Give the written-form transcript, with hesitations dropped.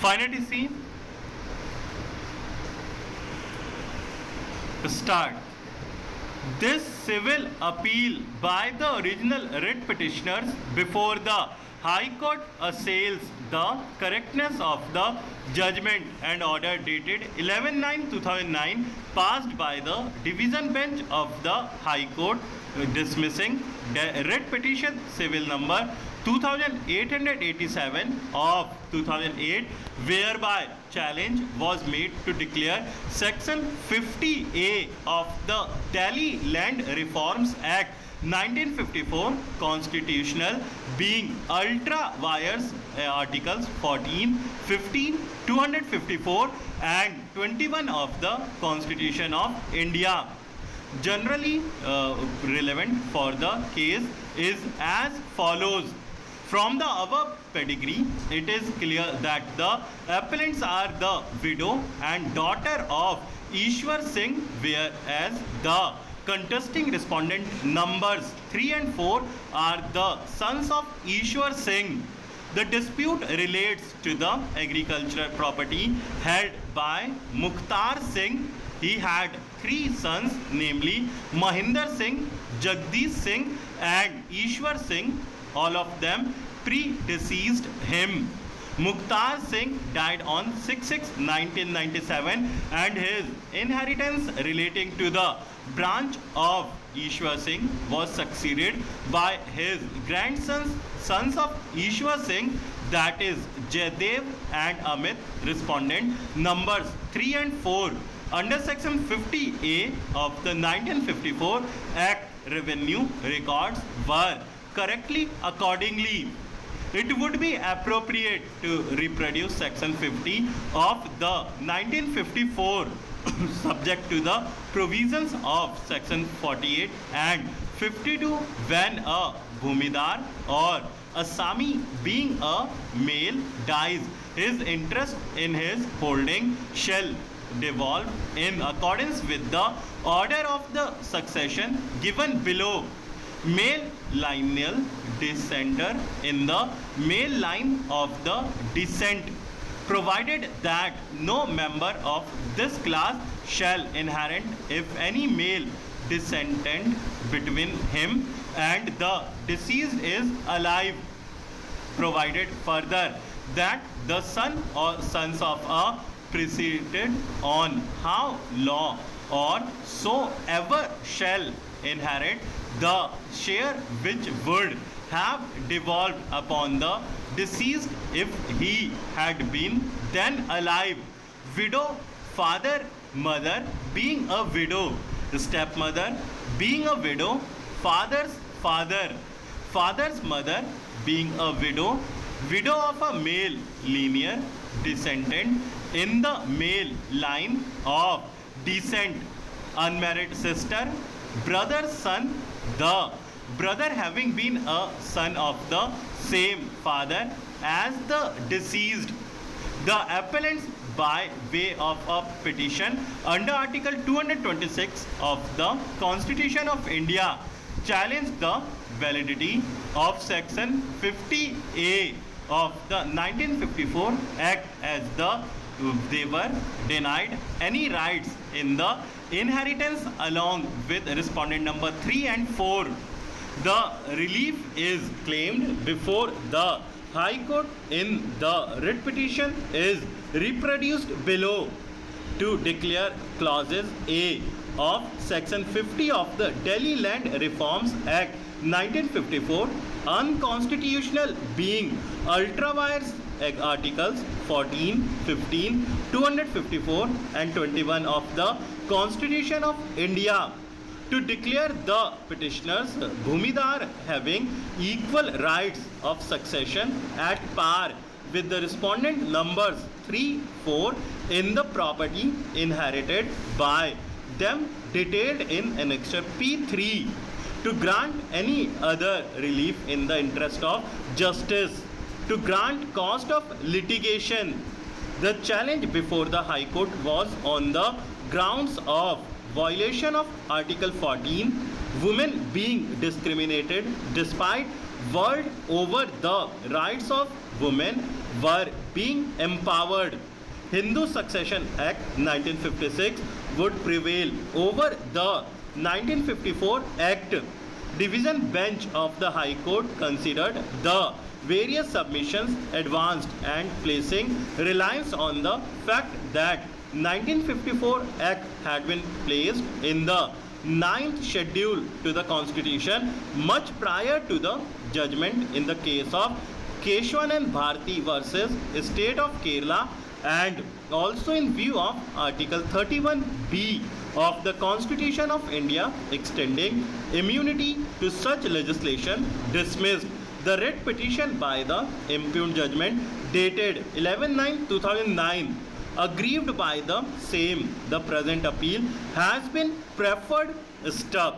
Finally, see, start. This civil appeal by the original writ petitioners before the High Court assails the correctness of the judgment and order dated 11/9/2009 passed by the division bench of the High Court dismissing the writ petition civil number 2887 of 2008, whereby challenge was made to declare section 50A of the Delhi Land Reforms Act 1954 constitutional, being ultra vires articles 14, 15, 254 and 21 of the Constitution of India. Generally relevant for the case is as follows. From the above pedigree, it is clear that the appellants are the widow and daughter of Ishwar Singh, whereas the contesting respondent numbers 3 and 4 are the sons of Ishwar Singh. The dispute relates to the agricultural property held by Mukhtar Singh. He had 3 sons, namely Mahinder Singh, Jagdish Singh and Ishwar Singh. All of them predeceased him. Mukhtar Singh died on 6/6/1997 and his inheritance relating to the branch of Ishwar Singh was succeeded by his grandsons, sons of Ishwar Singh, that is Jaydev and Amit. Respondent numbers 3 and 4 under section 50A of the 1954 Act revenue records were correctly. Accordingly, it would be appropriate to reproduce section 50 of the 1954 subject to the provisions of section 48 and 52 when a Bhumidar or Assami, being a male, dies. His interest in his holding shall devolve in accordance with the order of the succession given below. Male lineal descender in the male line of the descent, provided that no member of this class shall inherit if any male descendant between him and the deceased is alive. Provided further that the son or sons of a preceded on how law or soever shall inherit the share which would have devolved upon the deceased if he had been then alive. Widow, father, mother being a widow, stepmother being a widow, father's father, father's mother being a widow, widow of a male linear descendant in the male line of descent, unmarried sister, brother's son, the brother having been a son of the same father as the deceased. The appellants, by way of a petition under Article 226 of the Constitution of India, challenge the validity of Section 50A of the 1954 Act as they were denied any rights in the inheritance along with respondent number 3 and 4. The relief is claimed before the High Court in the writ petition is reproduced below. To declare clauses A of section 50 of the Delhi Land Reforms Act 1954 unconstitutional, being ultra vires articles 14, 15, 254 and 21 of the Constitution of India. To declare the petitioners Bhumidar having equal rights of succession at par with the respondent numbers 3, 4 in the property inherited by them detailed in Annexure P3. To grant any other relief in the interest of justice. To grant cost of litigation. The challenge before the High Court was on the grounds of violation of Article 14, women being discriminated despite world over the rights of women were being empowered, Hindu Succession Act 1956 would prevail over the 1954 Act. Division bench of the High Court considered the various submissions advanced and placing reliance on the fact that 1954 Act had been placed in the ninth schedule to the Constitution much prior to the judgment in the case of Keshwan Bharti versus State of Kerala, and also in view of Article 31B of the Constitution of India extending immunity to such legislation, dismissed the writ petition by the impugned judgment dated 11/9/2009. Aggrieved by the same, the present appeal has been preferred step